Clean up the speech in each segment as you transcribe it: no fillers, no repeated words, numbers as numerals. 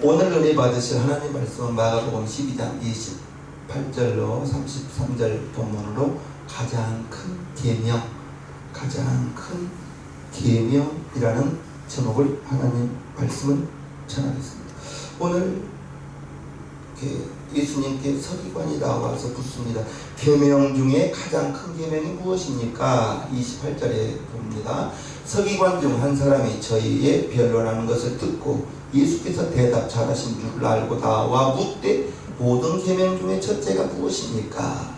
오늘 은혜 받으실 하나님 말씀은 마가복음 12장 28절로 33절 본문으로 가장 큰 계명이라는 제목을 하나님 말씀을 전하겠습니다. 오늘 예수님께 서기관이 나와서 묻습니다. 계명 중에 가장 큰 계명이 무엇입니까? 28절에 봅니다. 서기관 중 한 사람이 저희의 변론하는 것을 듣고 예수께서 대답 잘하신 줄 알고 나와 묻되 모든 계명 중에 첫째가 무엇입니까?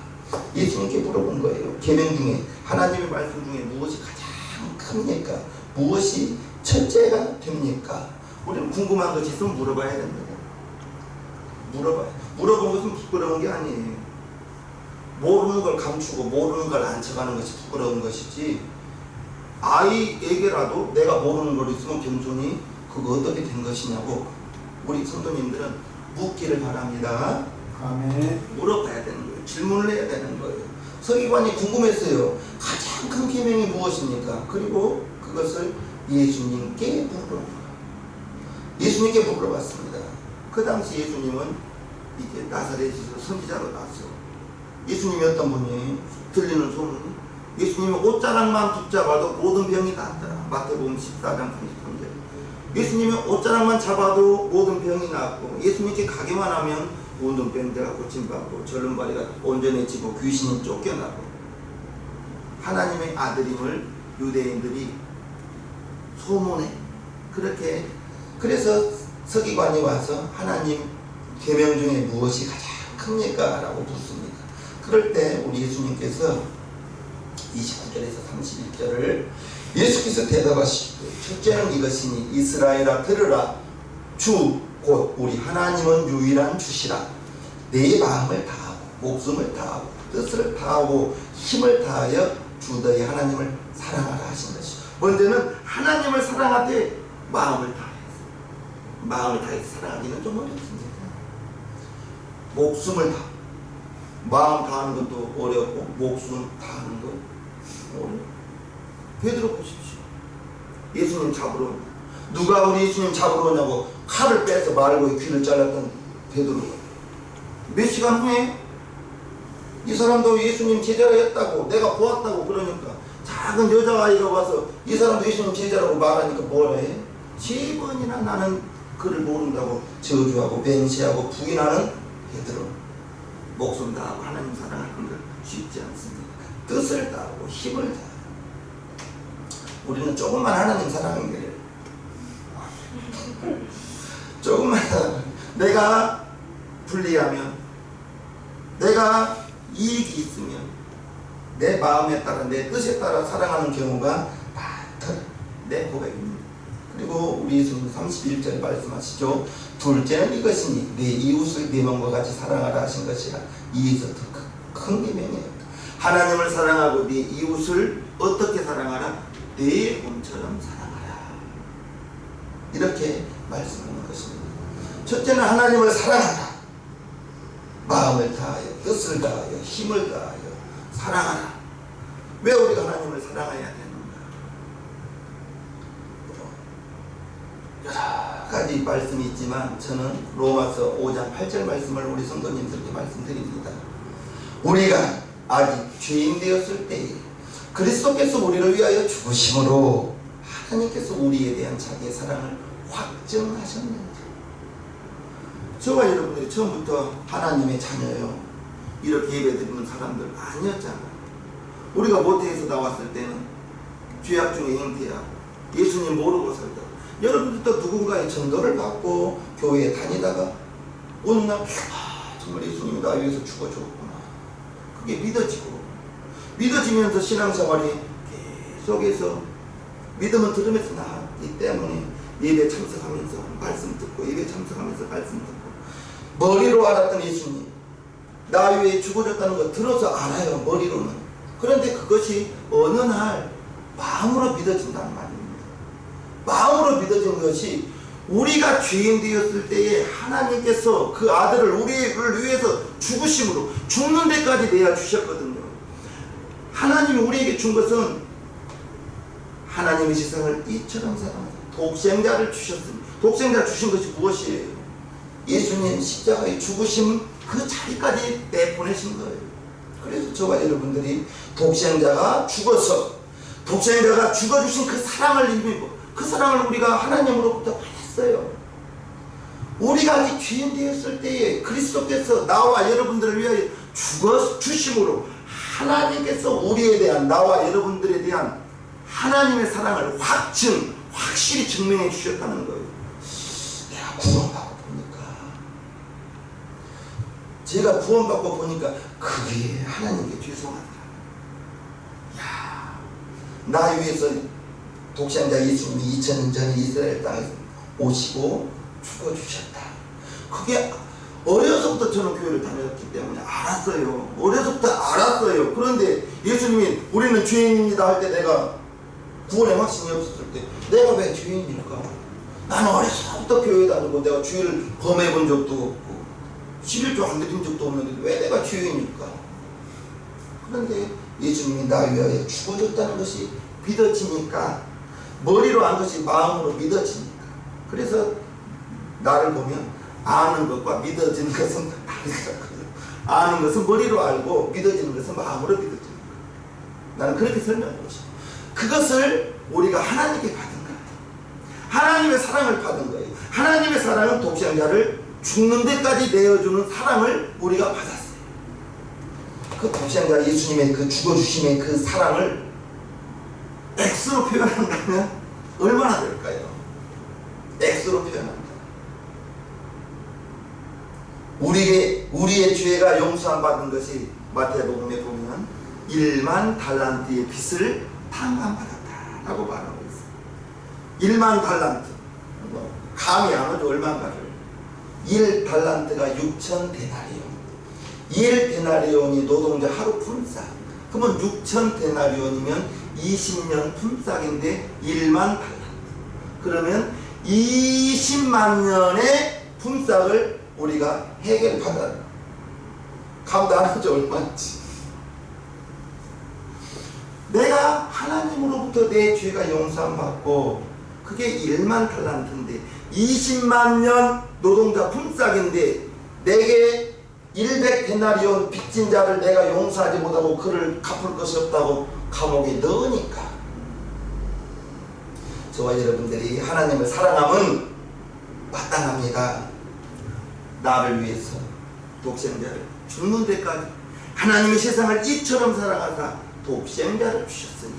예수님께 물어본 거예요. 계명 중에, 하나님의 말씀 중에 무엇이 가장 큽니까? 무엇이 첫째가 됩니까? 우리는 궁금한 것이 있으면 물어봐야 됩니다. 물어본 것은 부끄러운 게 아니에요. 모르는 걸 감추고 모르는 걸 안쳐가는 것이 부끄러운 것이지, 아이에게라도 내가 모르는 걸 있으면 겸손히 그거 어떻게 된 것이냐고 우리 성도님들은 묻기를 바랍니다. 아멘. 물어봐야 되는 거예요. 질문을 해야 되는 거예요. 서기관이 궁금했어요. 가장 큰 계명이 무엇입니까? 그리고 그것을 예수님께 물어봤습니다. 그 당시 예수님은 이제 나사렛에서 선지자로 나왔어요. 예수님이 어떤 분이 들리는 소문이, 예수님은 옷자락만 붙잡아도 모든 병이 낫더라. 마태복음 14장 33절. 예수님이 옷자락만 잡아도 모든 병이 낫고, 예수님께 가기만 하면 모든 병들가 고침받고, 절름발이가 온전해지고, 귀신이 쫓겨나고, 하나님의 아들임을 유대인들이 소문에 그렇게, 그래서 서기관이 와서 하나님 계명 중에 무엇이 가장 큽니까? 라고 묻습니다. 그럴 때 우리 예수님께서 29절에서 31절을 예수께서 대답하시고, 첫째는 이것이니 이스라엘아 들으라. 주 곧 우리 하나님은 유일한 주시라. 내 마음을 다하고 목숨을 다하고 뜻을 다하고 힘을 다하여 주 너희 하나님을 사랑하라 하신 것이죠. 먼저는 하나님을 사랑하되 마음을 다해서 사랑하기는 좀 어렵습니다. 목숨을 다, 마음 다하는 것도 어렵고 목숨 다하는 것 어려워. 베드로 보십시오. 예수님 잡으러 온다. 누가 우리 예수님 잡으러 오냐고 칼을 빼서 말고 귀를 잘랐던 베드로가 몇 시간 후에 이 사람도 예수님 제자였다고 내가 보았다고 그러니까 작은 여자아이가 와서 이 사람도 예수님 제자라고 말하니까 뭐라 해? 7번이나 나는 그를 모른다고 저주하고 맹세하고 부인하는 베드로. 목숨 다하고 하나님 사랑하는 걸 쉽지 않습니다. 뜻을 다하고 힘을 다하고. 우리는 조금만 하나님 사랑하는 게 조금만 내가 불리하면, 내가 이익이 있으면 내 마음에 따라 내 뜻에 따라 사랑하는 경우가 많더라. 내 고백입니다. 그리고 우리 예수님 31절에 말씀하시죠. 둘째는 이것이니 내 이웃을 내 몸과 같이 사랑하라 하신 것이라. 이에서 더 큰 계명이에요. 하나님을 사랑하고 네 이웃을 어떻게 사랑하라? 내 몸처럼 사랑하라. 이렇게 말씀하는 것입니다. 첫째는 하나님을 사랑하라. 마음을 다하여 뜻을 다하여 힘을 다하여 사랑하라. 왜 우리가 하나님을 사랑해야 되는가? 여러 가지 말씀이 있지만 저는 로마서 5장 8절 말씀을 우리 성도님들께 말씀드립니다. 우리가 아직 죄인 되었을 때에 그리스도께서 우리를 위하여 죽으심으로 하나님께서 우리에 대한 자기의 사랑을 확증하셨는지. 저와 여러분들이 처음부터 하나님의 자녀요 이렇게 예배드리는 사람들 아니었잖아요. 우리가 모태에서 나왔을 때는 죄악 중에 잉태하고 예수님 모르고 살다가, 여러분들도 누군가의 전도를 받고 교회에 다니다가 어느 날 정말 예수님이 나 위해서 죽어줬구나. 그게 믿어지면서 신앙생활이 계속해서 믿음은 들으면서 나왔기 때문에 예배 참석하면서 말씀 듣고 예배 참석하면서 말씀 듣고 머리로 알았던 예수님 나 위해 죽어졌다는 거 들어서 알아요. 머리로는. 그런데 그것이 어느 날 마음으로 믿어진다는 말입니다. 마음으로 믿어진 것이 우리가 죄인 되었을 때에 하나님께서 그 아들을 우리를 위해서 죽으심으로 죽는 데까지 내어 주셨거든요. 하나님이 우리에게 준 것은 하나님의 세상을 이처럼 사랑하사 독생자를 주셨습니다. 독생자 주신 것이 무엇이에요? 예수님 십자가에 죽으심 그 자리까지 내보내신 거예요. 그래서 저와 여러분들이 독생자가 죽어서 독생자가 죽어주신 그 사랑을 힘입고 그 사랑을 우리가 하나님으로부터 받았어요. 우리가 아직 죄인 되었을 때에 그리스도께서 나와 여러분들을 위하여 죽어주심으로 하나님께서 우리에 대한 나와 여러분들에 대한 하나님의 사랑을 확실히 증명해 주셨다는 거예요. 내가 구원받고 보니까 제가 구원받고 보니까 그게 하나님께 죄송하더라. 야, 나 위해서 독생자 예수님이 2000년 전에 이스라엘 땅에 오시고 죽어주셨다. 그게 어려서부터 저는 교회를 다녔기 때문에 알았어요. 어려서부터 알았어요. 그런데 예수님이 우리는 죄인입니다 할 때 내가 구원의 확신이 없었을 때 내가 왜 죄인일까? 나는 어려서부터 교회 다니고 내가 죄를 범해본 적도 없고 11조 안 드린 적도 없는데 왜 내가 죄인일까? 그런데 예수님이 나 위하여 죽어줬다는 것이 믿어지니까 머리로 안 것이 마음으로 믿어지니까 그래서 나를 보면 아는 것과 믿어지는 것은 다르더라고요. 아는 것은 머리로 알고 믿어지는 것은 마음으로 믿어지는 거예요. 나는 그렇게 설명하고 싶어요. 그것을 우리가 하나님께 받은 거예요. 하나님의 사랑을 받은 거예요. 하나님의 사랑은 독생자를 죽는 데까지 내어주는 사랑을 우리가 받았어요. 그 독생자 예수님의 그 죽어주심의 그 사랑을 X로 표현한다면 얼마나 될까요? X로 표현합니다. 우리의 죄가 용서함 받은 것이 마태복음에 보면 1만 달란트의 빚을 탕감받았다라고 말하고 있어요. 1만 달란트 감이 안 오죠. 얼마인가를 1달란트가 6,000데나리온 1데나리온이 노동자 하루 품삯 그러면 6,000데나리온이면 20년 품삯인데 1만 달란트 그러면 20만 년의 품삯을 우리가 해결받아 감도 안 하죠. 얼마인지 내가 하나님으로부터 내 죄가 용서함 받고 그게 1만 달란트인데 20만 년 노동자 품삯인데 내게 100데나리온 빚진 자를 내가 용서하지 못하고 그를 갚을 것이 없다고 감옥에 넣으니까 저와 여러분들이 하나님을 사랑함은 마땅합니다. 나를 위해서 독생자를 죽는 데까지 하나님의 세상을 이처럼 사랑하사 독생자를 주셨으니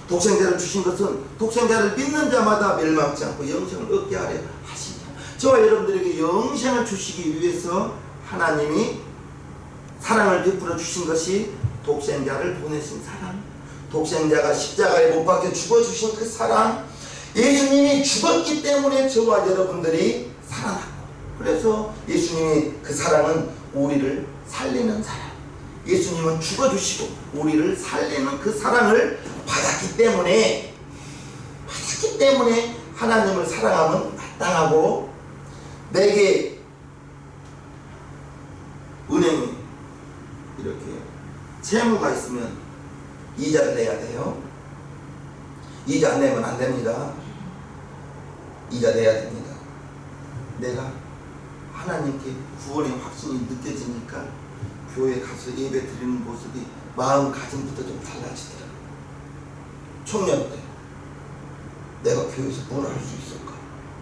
독생자를 주신 것은 독생자를 믿는 자마다 멸망치 않고 영생을 얻게 하려 하시냐. 저와 여러분들에게 영생을 주시기 위해서 하나님이 사랑을 베풀어 주신 것이 독생자를 보내신 사랑, 독생자가 십자가에 못 박혀 죽어주신 그 사랑, 예수님이 죽었기 때문에 저와 여러분들이 살아났고 그래서 예수님이 그 사랑은 우리를 살리는 사랑, 예수님은 죽어주시고 우리를 살리는 그 사랑을 받았기 때문에 하나님을 사랑하면 마땅하고 내게 은행에 이렇게 채무가 있으면 이자를 내야 돼요. 이자 안 내면 안 됩니다. 이자 내야 됩니다. 내가 하나님께 구원의 확신이 느껴지니까 교회 가서 예배 드리는 모습이 마음가짐부터 좀 달라지더라고요. 청년 때 내가 교회에서 뭘 할 수 있을까?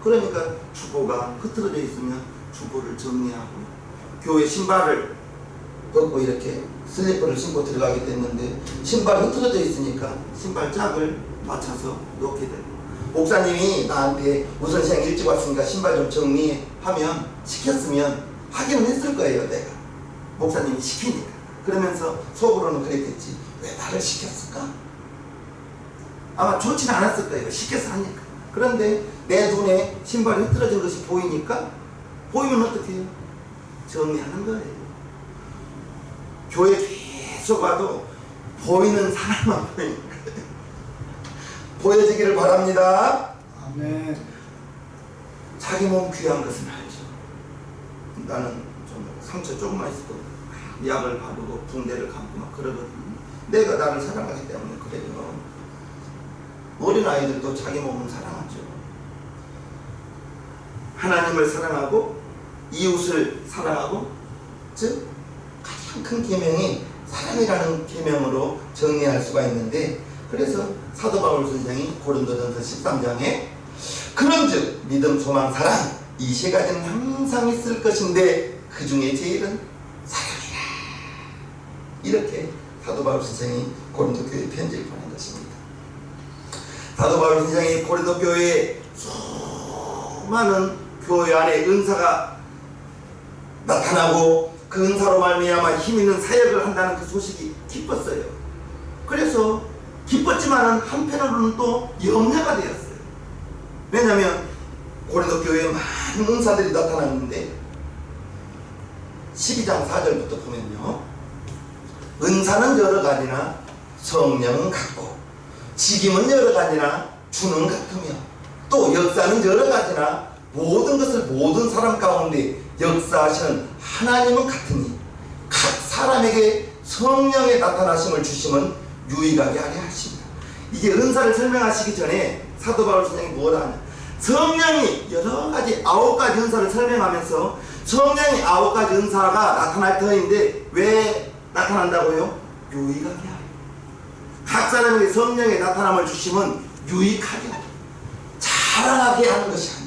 그러니까 주보가 흐트러져 있으면 주보를 정리하고 교회 신발을 벗고 이렇게 슬리퍼를 신고 들어가게 됐는데 신발 흐트러져 있으니까 신발 짝을 맞춰서 놓게 되고 목사님이 나한테 우선시장 일찍 왔으니까 신발 좀 정리하면 시켰으면 하기는 했을 거예요. 내가 목사님이 시키니까 그러면서 속으로는 그랬겠지. 왜 나를 시켰을까? 아마 좋지는 않았을 거예요. 시켜서 하니까. 그런데 내 눈에 신발이 흐트러진 것이 보이니까 보이면 어떻게 해요? 정리하는 거예요. 교회 계속 와도 보이는 사람만 보이니까 보여지기를 바랍니다. 아멘. 자기 몸 귀한 것은 알죠. 나는 좀 상처 조금만 있어도 약을 바르고 붕대를 감고 막 그러거든요. 내가 나를 사랑하기 때문에 그래요. 어린아이들도 자기 몸은 사랑하죠. 하나님을 사랑하고 이웃을 사랑하고, 즉 가장 큰 계명이 사랑이라는 계명으로 정리할 수가 있는데, 그래서 사도 바울 선생이 고린도전서 13장에 그런즉 믿음, 소망, 사랑 이 세 가지는 항상 있을 것인데 그 중에 제일은 사랑이라, 이렇게 사도 바울 선생이 고린도 교회에 편지를 보낸 것입니다. 사도 바울 선생이 고린도 교회에 수많은 교회 안에 은사가 나타나고 그 은사로 말미암아 힘있는 사역을 한다는 그 소식이 기뻤어요. 그래서 기뻤지만은 한편으로는 또 염려가 되었어요. 왜냐하면 고린도 교회에 많은 은사들이 나타났는데 12장 4절부터 보면요, 은사는 여러 가지나 성령은 같고 직임은 여러 가지나 주는 같으며 또 역사는 여러 가지나 모든 것을 모든 사람 가운데 역사하시는 하나님은 같으니 각 사람에게 성령의 나타나심을 주심은 유익하게 하려 하십니다. 이게 은사를 설명하시기 전에 사도 바울 선생이 뭐라 하냐, 성령이 여러 가지 9가지 은사를 설명하면서 성령이 9가지 은사가 나타날 터인데 왜 나타난다고요? 유익하게 하려. 각 사람에게 성령의 나타남을 주심은 유익하게 하려, 자랑하게 하는 것이 아니에요.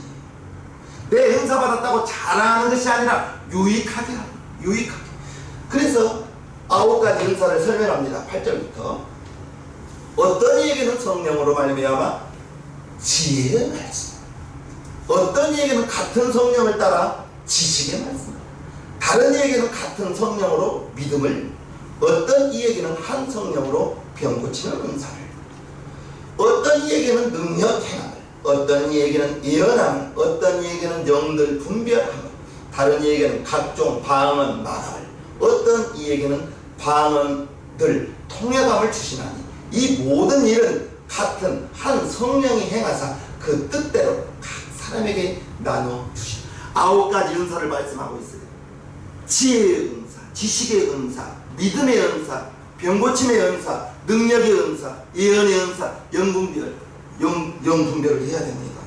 내 은사 받았다고 자랑하는 것이 아니라 유익하게 하려, 유익하게. 그래서 9가지 은사를 설명합니다. 8절부터 어떤 이에게는 성령으로 말미암아 지혜의 말씀, 어떤 이에게는 같은 성령을 따라 지식의 말씀, 다른 이에게는 같은 성령으로 믿음을, 어떤 이에게는 한 성령으로 병 고치는 은사를, 어떤 이에게는 능력 행함을, 어떤 이에게는 예언함을, 어떤 이에게는 영들 분별함을, 다른 이에게는 각종 방언 말함을, 어떤 이에게는 방언들 통역함을 주시나니 이 모든 일은 같은 한 성령이 행하사 그 뜻대로 각 사람에게 나눠 주시니. 9가지 은사를 말씀하고 있어요. 지혜의 은사, 지식의 은사, 믿음의 은사, 병고침의 은사, 능력의 은사, 예언의 은사, 영분별을 해야 됩니다.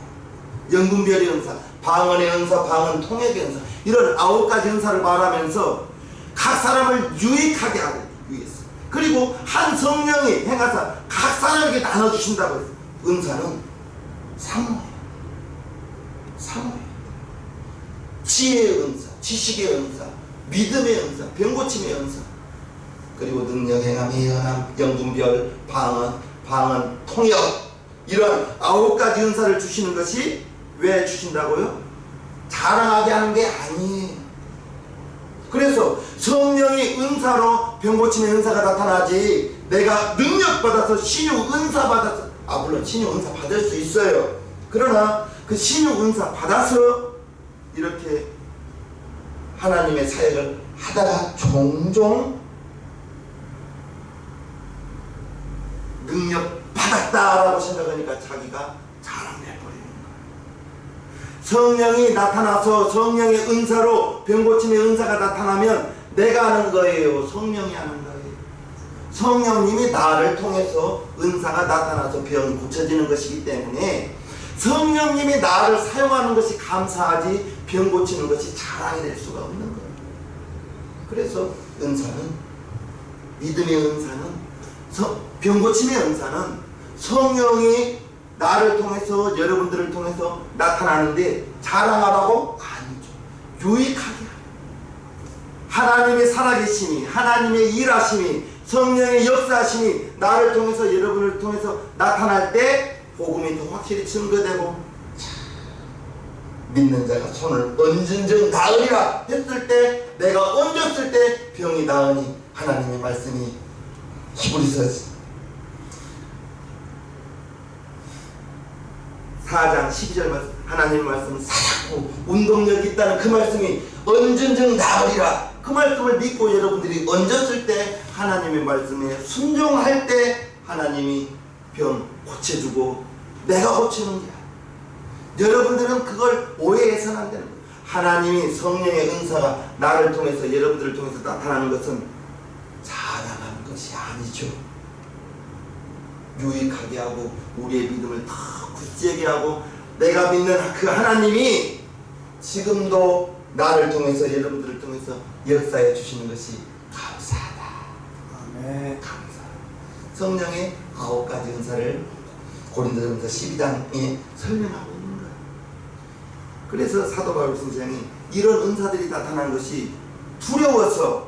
영분별의 은사, 방언의 은사, 방언 통역의 은사, 이런 9가지 은사를 말하면서 각 사람을 유익하게 하고 위해서, 그리고 한 성령이 행하사 각 사람에게 나눠주신다고 했어요. 은사는 사모예요. 지혜의 은사, 지식의 은사, 믿음의 은사, 병고침의 은사, 그리고 능력, 행함, 예언함, 영분별, 방언, 통역, 이런 9가지 은사를 주시는 것이 왜 주신다고요? 자랑하게 하는 게 아니에요. 그래서 성령이 은사로 병고침의 은사가 나타나지, 내가 능력 받아서 신유 은사 받아서, 물론 신유 은사 받을 수 있어요. 그러나 그 신유 은사 받아서 이렇게 하나님의 사역을 하다가 종종 능력 받았다라고 생각하니까 자기가 자랑해버리는 거예요. 성령이 나타나서 성령의 은사로 병고침의 은사가 나타나면 내가 하는 거예요? 성령이 하는 거예요? 성령님이 나를 통해서 은사가 나타나서 병이 고쳐지는 것이기 때문에 성령님이 나를 사용하는 것이 감사하지 병 고치는 것이 자랑이 될 수가 없는 거예요. 그래서 은사는, 믿음의 은사는, 병 고침의 은사는 성령이 나를 통해서, 여러분들을 통해서 나타나는데 자랑하라고? 아니죠. 유익하게. 하나님의 살아계심이, 하나님의 일하심이, 성령의 역사하심이 나를 통해서, 여러분을 통해서 나타날 때 복음이 더 확실히 증거되고, 믿는 자가 손을 얹은즉 나으리라 했을 때, 내가 얹었을 때 병이 나으니, 하나님의 말씀이 히브리서 4장 12절 말씀, 하나님의 말씀은 살았고 운동력이 있다는 그 말씀이 얹은즉 나으리라, 그 말씀을 믿고 여러분들이 얹었을 때, 하나님의 말씀에 순종할 때 하나님이 병 고쳐주고 내가 고치는 게 아니야. 여러분들은 그걸 오해해서는 안 되는 거예요. 하나님이 성령의 은사가 나를 통해서, 여러분들을 통해서 나타나는 것은 자랑하는 것이 아니죠. 유익하게 하고 우리의 믿음을 더 굳세게 하고, 내가 믿는 그 하나님이 지금도 나를 통해서 여러분들을 통해서 역사해 주시는 것이 감사하다. 아멘. 감사. 성령의 9가지 은사를 고린도전서 12장에 설명하고 있는 거예요. 그래서 사도 바울 선생이 이런 은사들이 나타난 것이 두려워서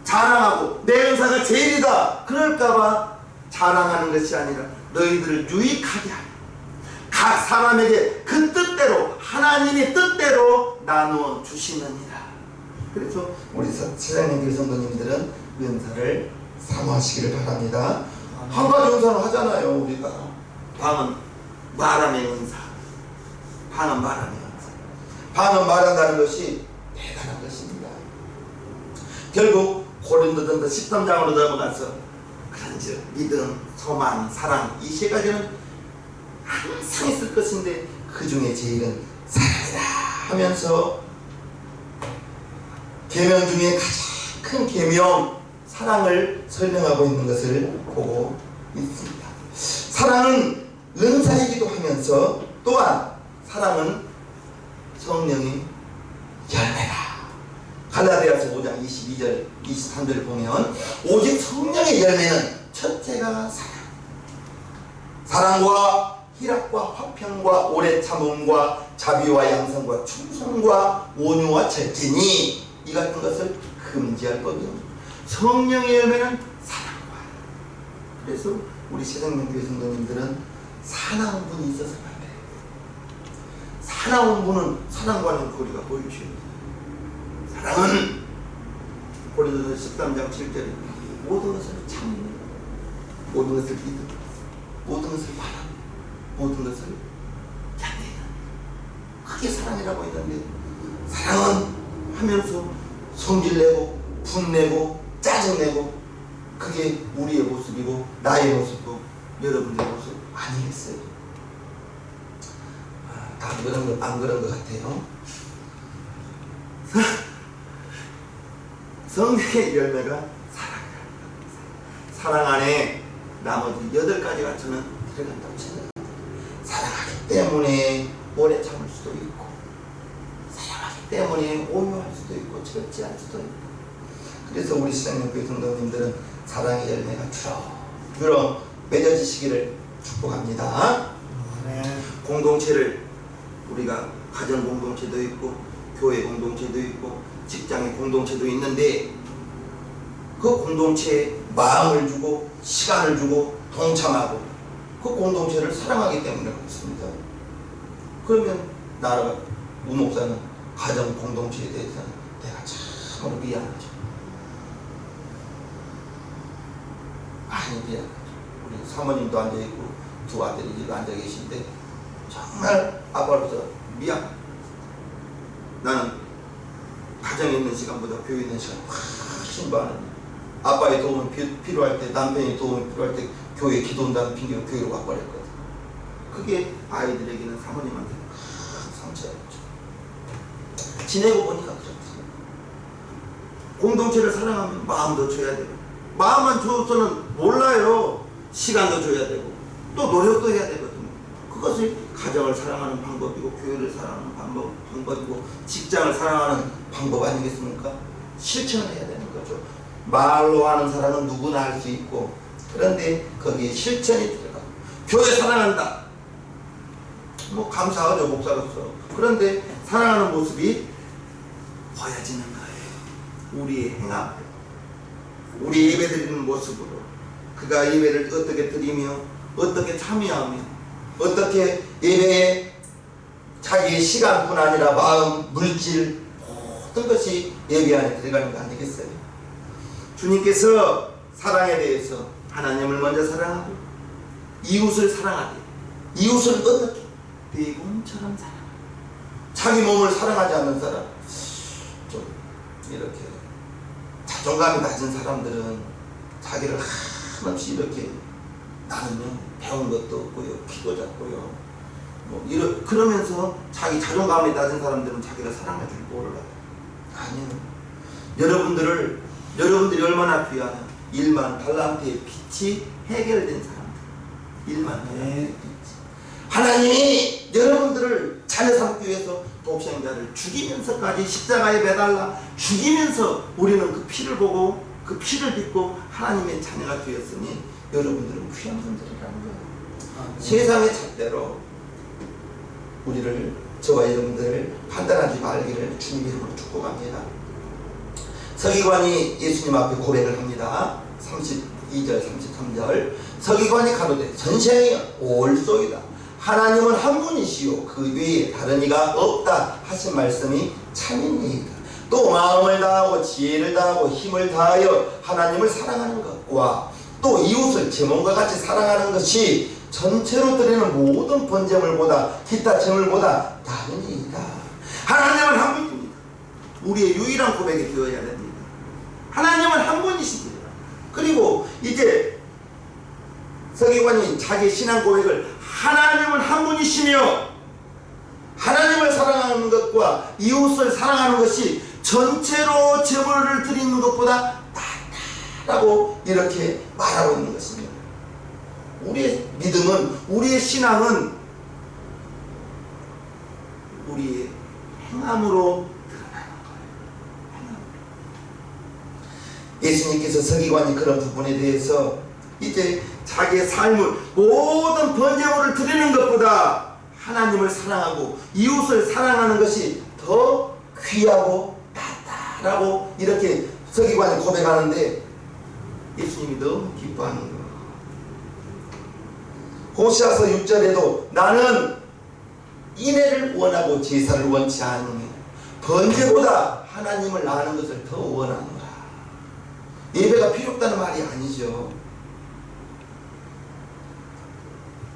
자랑하고 내 은사가 제일이다 그럴까봐 자랑하는 것이 아니라 너희들을 유익하게 하라. 각 사람에게 그 뜻대로 하나님의 뜻대로 나누어 주시느니라. 그래서 우리 세상의 성도님들은 은사를 사모하시기를 바랍니다. 한 가지 은사는 하잖아요. 우리가 방언 말함의 은사, 방언 말함의 은사. 방언 말한다는 것이 대단한 것입니다. 결국 고린도전서 13장으로 넘어가서 그런즉 믿음, 소망, 사랑 이 세 가지는 항상 있을 것인데 그 중에 제일은 사랑이다 하면서 계명 중에 가장 큰 계명 사랑을 설명하고 있는 것을 보고 있습니다. 사랑은 은사이기도 하면서 또한 사랑은 성령의 열매다. 갈라디아서 5장 22절 23절을 보면 오직 성령의 열매는 첫째가 사랑과 희락과 화평과 오래 참음과 자비와 양성과 충성과 온유와 절제니 이 같은 것을 금지할 법이 없다. 성령의 열매는 사랑과. 그래서 우리 세상명교회 성도님들은 사나운 분이 있어서는 안 돼요. 사나운 분은 사랑과는 거리가 멀죠. 사랑은 고린도전서 13장 7절에 모든 것을 참는, 모든 것을 믿는, 모든 것을 바라는, 모든 것을 견디는 그게 사랑이라고 했는데 사랑은 하면서 성질내고 분내고 짜증내고 그게 우리의 모습이고 나의 모습이고 여러분의 모습 아니겠어요? 다 안 그런 것 같아요. 성령의 열매가 사랑이라는 겁니다. 사랑 안에 나머지 8가지가 저는 들어간다고 생각합니다. 사랑하기 때문에 오래 참을 수도 있고 사랑하기 때문에 온유할 수도 있고 절제할 수도 있고 그래서 우리 신앙교회 성도님들은 사랑의 열매가 주렁주렁 맺어지시기를 축복합니다. 공동체를 우리가 가정 공동체도 있고 교회 공동체도 있고 직장의 공동체도 있는데 그 공동체에 마음을 주고 시간을 주고 동참하고 그 공동체를 사랑하기 때문에 그렇습니다. 그러면 나라가 우목사는 가정 공동체에 대해서는 내가 참으로 미안하죠. 많이 미안하죠. 우리 사모님도 앉아있고 두 아들이 지금 앉아 계신데 정말 아빠로서 미안. 나는 가정에 있는 시간보다 교회에 있는 시간 훨씬 많은 아빠의 도움이 필요할 때 남편의 도움이 필요할 때 교회에 기도한다는 핑계로 교회로 가버렸거든. 그게 아이들에게는 사모님한테 큰 상처였죠. 지내고 보니까 그렇다. 공동체를 사랑하면 마음도 줘야 되고 마음만 줘서는 몰라요. 시간도 줘야 되고 또 노력도 해야 되거든요. 그것이 가정을 사랑하는 방법이고 교회를 사랑하는 방법이고 직장을 사랑하는 방법 아니겠습니까? 실천을 해야 되는 거죠. 말로 하는 사랑은 누구나 할 수 있고 그런데 거기에 실천이 들어가고 교회 사랑한다. 뭐 감사하죠 목사로서. 그런데 사랑하는 모습이 보여지는 거예요. 우리의 행함, 우리 예배드리는 모습으로 그가 예배를 어떻게 드리며 어떻게 참여하며 어떻게 예배에 자기의 시간뿐 아니라 마음, 물질 모든 것이 예배 안에 들어가는 거 아니겠어요? 주님께서 사랑에 대해서 하나님을 먼저 사랑하고 이웃을 사랑하되 이웃을 어떻게? 내 몸처럼 사랑하고 자기 몸을 사랑하지 않는 사람 좀 이렇게 자존감이 낮은 사람들은 자기를 한없이 이렇게 나는요 배운 것도 없고요 키도 작고요 뭐 그러면서 자기 자존감이 낮은 사람들은 자기를 사랑할 줄 몰라요. 아니요. 여러분들이 얼마나 귀하냐. 1만 달란트의 빛이 해결된 사람들. 1만 달란트의 빛. 하나님이 여러분들을 자녀 삼기 위해서 독생자를 죽이면서까지 십자가에 매달라 죽이면서 우리는 그 피를 보고 그 피를 빚고 하나님의 자녀가 되었으니 여러분들은 귀한 분들이라는 거예요. 세상의 잣대로 우리를, 저와 여러분들을 판단하지 말기를 주님의 이름으로 축복합니다. 서기관이 예수님 앞에 고백을 합니다. 32절 33절 서기관이 가로되 전생이 올소이다. 하나님은 한 분이시요 그 외에 다른 이가 없다 하신 말씀이 참이니이다. 또 마음을 다하고 지혜를 다하고 힘을 다하여 하나님을 사랑하는 것과 또 이웃을 제 몸과 같이 사랑하는 것이 전체로 드리는 모든 번제물보다 기타 제물보다 다르니이다. 하나님은 한 분입니다. 우리의 유일한 고백이 되어야 됩니다. 하나님은 한 분이십니다. 그리고 이제 서기관이 자기 신앙 고백을 하나님은 한 분이시며 하나님을 사랑하는 것과 이웃을 사랑하는 것이 전체로 제물을 드리는 것보다 낫다라고 이렇게 말하고 있는 것입니다. 우리의 믿음은, 우리의 신앙은 우리의 행함으로 드러나는 거예요. 예수님께서 서기관이 그런 부분에 대해서 이제 자기의 삶을 모든 번제물을 드리는 것보다 하나님을 사랑하고 이웃을 사랑하는 것이 더 귀하고 낫다라고 이렇게 서기관이 고백하는데 예수님이 너무 기뻐하는 거예요. 호시아서 6절에도 나는 인애를 원하고 제사를 원치 않으며 번제보다 하나님을 아는 것을 더 원하노라. 예배가 필요 없다는 말이 아니죠.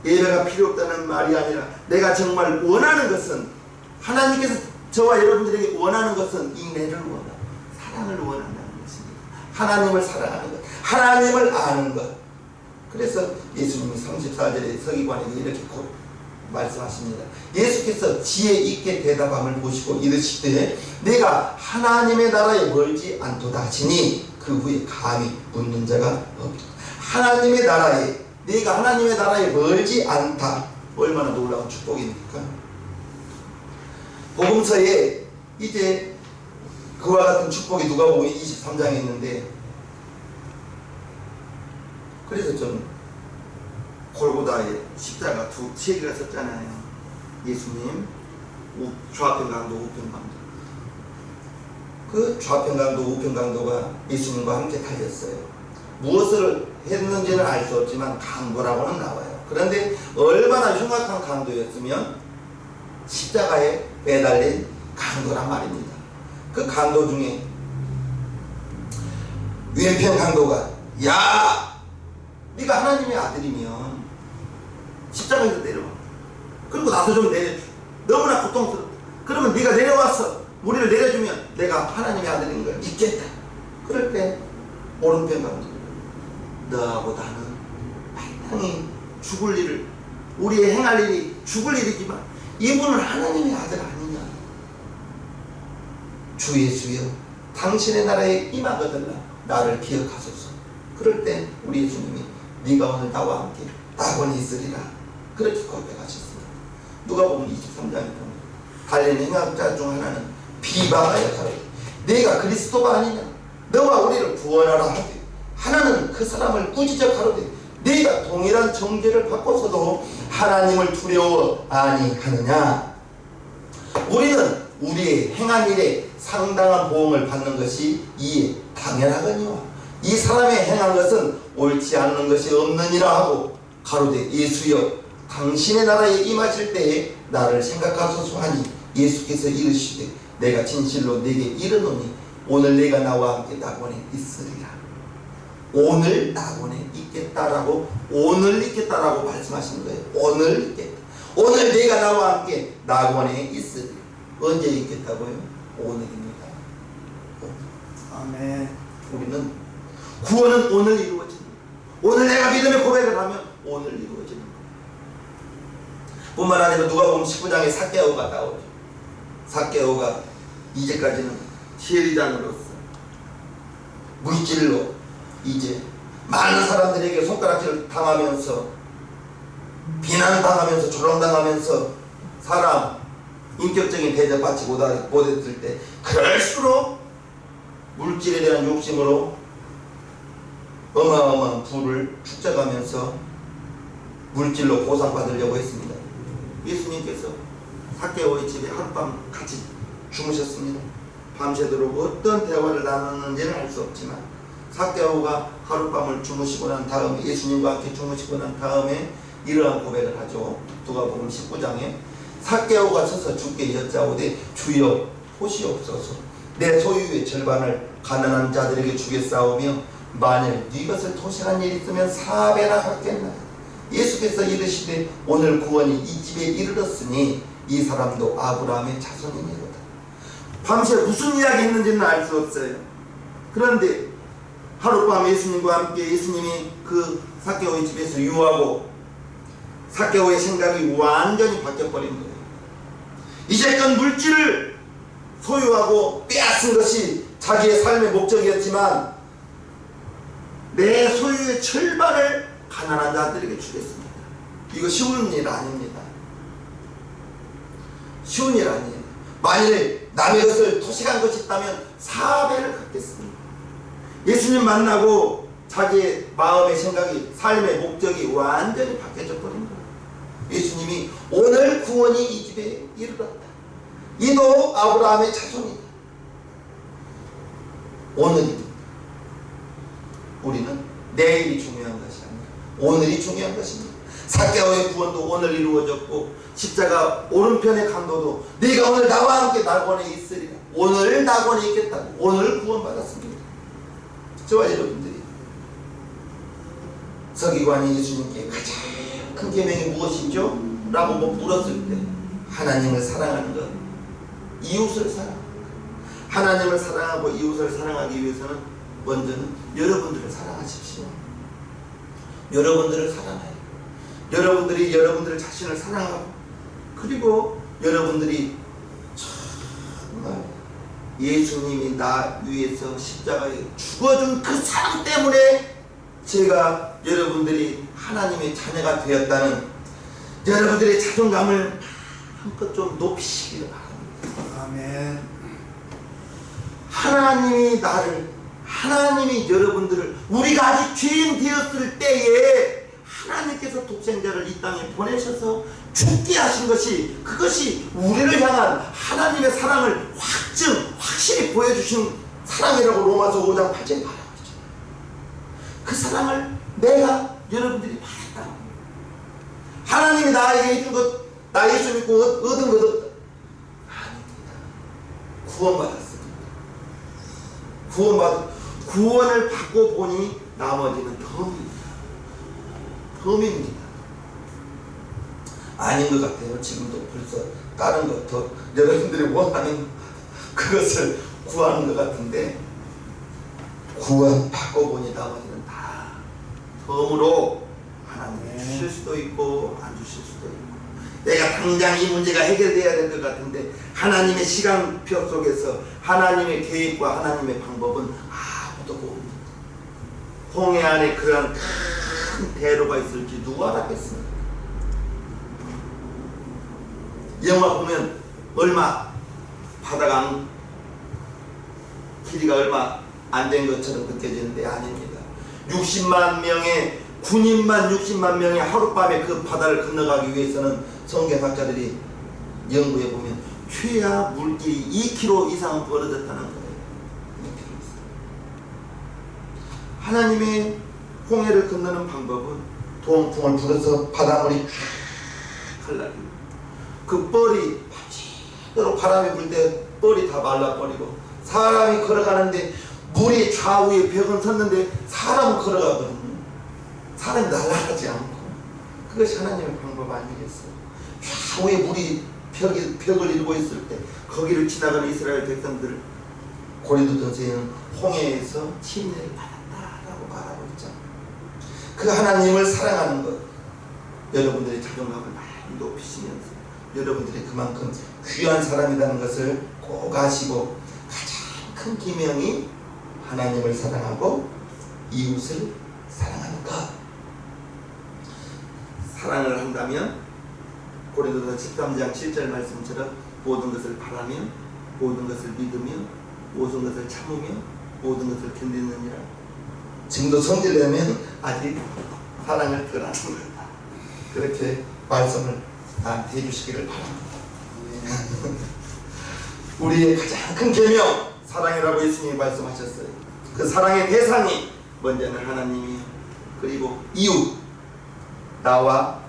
예배가 필요 없다는 말이 아니라 내가 정말 원하는 것은, 하나님께서 저와 여러분들에게 원하는 것은 인애를 원하고 사랑을 원한다는 것입니다. 하나님을 사랑하는 것, 하나님을 아는 것. 그래서 예수님이 34절에 서기관에게 이렇게 말씀하십니다. 예수께서 지혜 있게 대답함을 보시고 이르시되 내가 하나님의 나라에 멀지 않도다 하시니 그 후에 감히 묻는 자가 없다. 하나님의 나라에, 내가 하나님의 나라에 멀지 않다. 얼마나 놀라운 축복입니까? 복음서에 이제 그와 같은 축복이 누가복음 23장에 있는데, 그래서 좀 골고다에 십자가 세 개가 섰잖아요. 예수님 좌편 강도 우편 강도. 그 좌편 강도 우편 강도가 예수님과 함께 달렸어요. 무엇을 했는지는 알 수 없지만 강도라고는 나와요. 그런데 얼마나 흉악한 강도였으면 십자가에 매달린 강도란 말입니다. 그 강도 중에 왼편 강도가 야, 네가 하나님의 아들이면 십자가에서 내려와. 그리고 나서 좀 내려줘. 너무나 고통스럽다. 그러면 네가 내려와서 우리를 내려주면 내가 하나님의 아들인 걸 믿겠다. 그럴 때 오른편 강도, 너하고 나는 마땅히 죽을 일을, 우리의 행할 일이 죽을 일이지만 이분은 하나님의 아들 아니냐. 주 예수여, 당신의 나라에 임하거들라 나를 기억하소서. 그럴 때 우리 예수님이 네가 오늘 나와 함께 낙원에 있으리라 그렇게 고백하셨습니다. 누가복음 23장에 보면 달린 행악자 중 하나는 비방하여 가로되 네가 그리스도가 아니냐, 너와 우리를 구원하라 하되 하나는 그 사람을 꾸짖어 가로되 네가 동일한 정죄를 받고서도 하나님을 두려워 아니하느냐. 우리는 우리의 행한 일에 상당한 보응을 받는 것이 이에 당연하거니와 이 사람의 행한 것은 옳지 않는 것이 없느니라 하고 가로되 예수여, 당신의 나라에 임하실 때에 나를 생각하소서 하니 예수께서 이르시되 내가 진실로 내게 이르노니 오늘 내가 나와 함께 낙원에 있으리라. 오늘 낙원에 있겠다라고, 오늘 있겠다라고 말씀하시는 거예요. 오늘 있겠다. 오늘 내가 나와 함께 낙원에 있으리라. 언제 있겠다고요? 오늘입니다. 아멘. 우리는 구원은 오늘 이루어지는 거예요. 오늘 내가 믿음의 고백을 하면 오늘 이루어지는 거예요. 뿐만 아니라 누가복음 19장에 삭개오가 나오죠. 삭개오가 이제까지는 세리장으로서 물질로 이제 많은 사람들에게 손가락질 당하면서 비난당하면서 조롱당하면서 사람 인격적인 대접받지 못했을 때 그럴수록 물질에 대한 욕심으로 어마어마한 부를 축적하면서 물질로 보상받으려고 했습니다. 예수님께서 삭개오의 집에 하룻밤 같이 주무셨습니다. 밤새도록 어떤 대화를 나눴는지는 알 수 없지만 삭개오가 하룻밤을 주무시고 난 다음에 예수님과 함께 주무시고 난 다음에 이러한 고백을 하죠. 누가복음 19장에 삭개오가 서서 주께 여짜오되 주여 보시옵소서 내 소유의 절반을 가난한 자들에게 주겠사오며 만일 네 것을 토식한 일이 있으면 4배나 갚겠나. 예수께서 이르시되 오늘 구원이 이 집에 이르렀으니 이 사람도 아브라함의 자손이니로다. 밤새 무슨 이야기 했는지는 알 수 없어요. 그런데 하룻밤 예수님과 함께 예수님이 그 삭개오의 집에서 유하고 삭개오의 생각이 완전히 바뀌어버린 거예요. 이제껏 물질을 소유하고 빼앗은 것이 자기의 삶의 목적이었지만 내 소유의 절반을 가난한 자들에게 주겠습니다. 이거 쉬운 일 아닙니다. 쉬운 일 아니에요. 만일 남의 것을 토식한 것이 있다면 4배를 갚겠습니다. 예수님 만나고 자기의 마음의 생각이 삶의 목적이 완전히 바뀌어져 버린 거예요. 예수님이 오늘 구원이 이 집에 이르렀다. 이도 아브라함의 자손이다. 오늘입니다. 우리는 내일이 중요한 것이 아니라 오늘이 중요한 것입니다. 삭개오의 구원도 오늘 이루어졌고 십자가 오른편의 강도도 네가 오늘 나와 함께 낙원에 있으리라. 오늘 낙원에 있겠다고 오늘 구원받았습니다. 저와 여러분들이 서기관이 예수님께 가장 큰 계명이 무엇이죠? 라고 물었을 때 하나님을 사랑하는 것, 이웃을 사랑하는 것. 하나님을 사랑하고 이웃을 사랑하기 위해서는 먼저는 여러분들을 사랑하십시오. 여러분들을 사랑해요. 여러분들이 여러분들 자신을 사랑하고 그리고 여러분들이 정말 예수님이 나 위해서 십자가에 죽어준 그 사랑 때문에 제가 여러분들이 하나님의 자녀가 되었다는 여러분들의 자존감을 한껏 좀 높이시기를 바랍니다. 아멘. 하나님이 여러분들을 우리가 아직 죄인 되었을 때에 하나님께서 독생자를 이 땅에 보내셔서 죽게 하신 것이 그것이 우리를 향한 하나님의 사랑을 확실히 보여주신 사랑이라고 로마서 5장 8절에 말하고 있죠. 그 사랑을 내가 여러분들이 받았다. 하나님이 나에게 해준 것, 나 예수 믿고 얻은 것 아닙니다. 구원받았습니다. 구원을 받고 보니 나머지는 덤입니다. 아닌 것 같아요. 지금도 벌써 다른 것 더 여러분들이 원하는 그것을 구하는 것 같은데 구원 받고 보니 나머지는 다 덤으로 하나님이 주실 수도 있고 안 주실 수도 있고 내가 당장 이 문제가 해결돼야 될 것 같은데 하나님의 시간표 속에서 하나님의 계획과 하나님의 방법은 아무도 모릅니다. 홍해 안에 그러한 큰 대로가 있을지 누가 알았겠습니까? 영화 보면 얼마 바다가 길이가 얼마 안 된 것처럼 느껴지는데 아닙니다. 60만 명의 군인만 60만 명이 하룻밤에 그 바다를 건너가기 위해서는 성경학자들이 연구해 보면 최하 물길이 2km 이상은 벌어졌다는 거예요. 2km 이상. 하나님의 홍해를 건너는 방법은 동풍을 불어서 바닷물이 갈라지고 그 뻘이 밤새도록 바람이 불 때 뻘이 다 말라버리고 사람이 걸어가는데 물이 좌우에 벽은 섰는데 사람은 걸어가거든요. 사람이 날아가지 않고 그것이 하나님의 방법 아니겠어요? 좌우에 물이 벽을 이루고 있을 때 거기를 지나가는 이스라엘 백성들 고린도전서에는 홍해에서 침례를 받았다라고 말하고 있죠. 그 하나님을 사랑하는 것 여러분들의 자존감을 많이 높이시면서 여러분들이 그만큼 귀한 사람이라는 것을 꼭 아시고 가장 큰 기명이 하나님을 사랑하고 이웃을 사랑하는 것. 사랑을 한다면 고린도서 13장 7절 말씀처럼 모든 것을 바라며 모든 것을 믿으며 모든 것을 참으며 모든 것을 견디느니라. 지금도 성질내면 아직 사랑을 드러나는 거다. 그렇게 말씀을 나한테 해주시기를 바랍니다. 우리의 가장 큰 계명 사랑이라고 예수님이 말씀하셨어요. 그 사랑의 대상이 먼저는 하나님이요, 그리고 이웃, 나와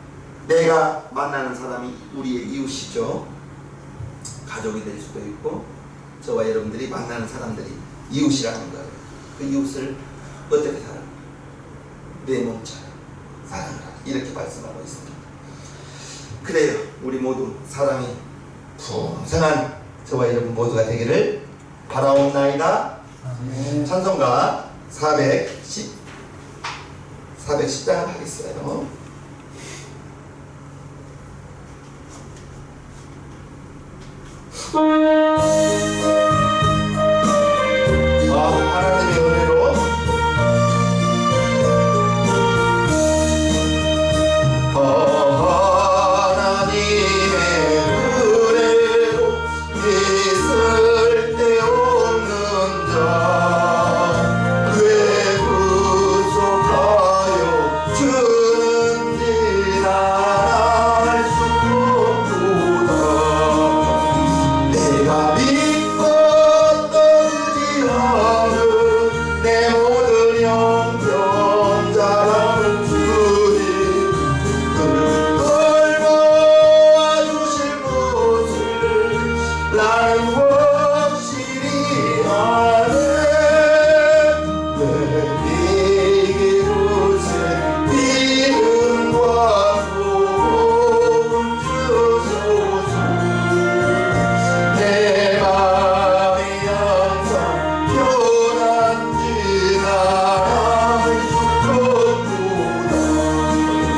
내가 만나는 사람이 우리의 이웃이죠. 가족이 될 수도 있고 저와 여러분들이 만나는 사람들이 이웃이라는 거예요. 그 이웃을 어떻게 살아? 내 몸처럼 사랑하라, 이렇게 말씀하고 있습니다. 그래요, 우리 모두 사랑이 풍성한 저와 여러분 모두가 되기를 바라옵나이다. 찬송가 410장을 하겠어요.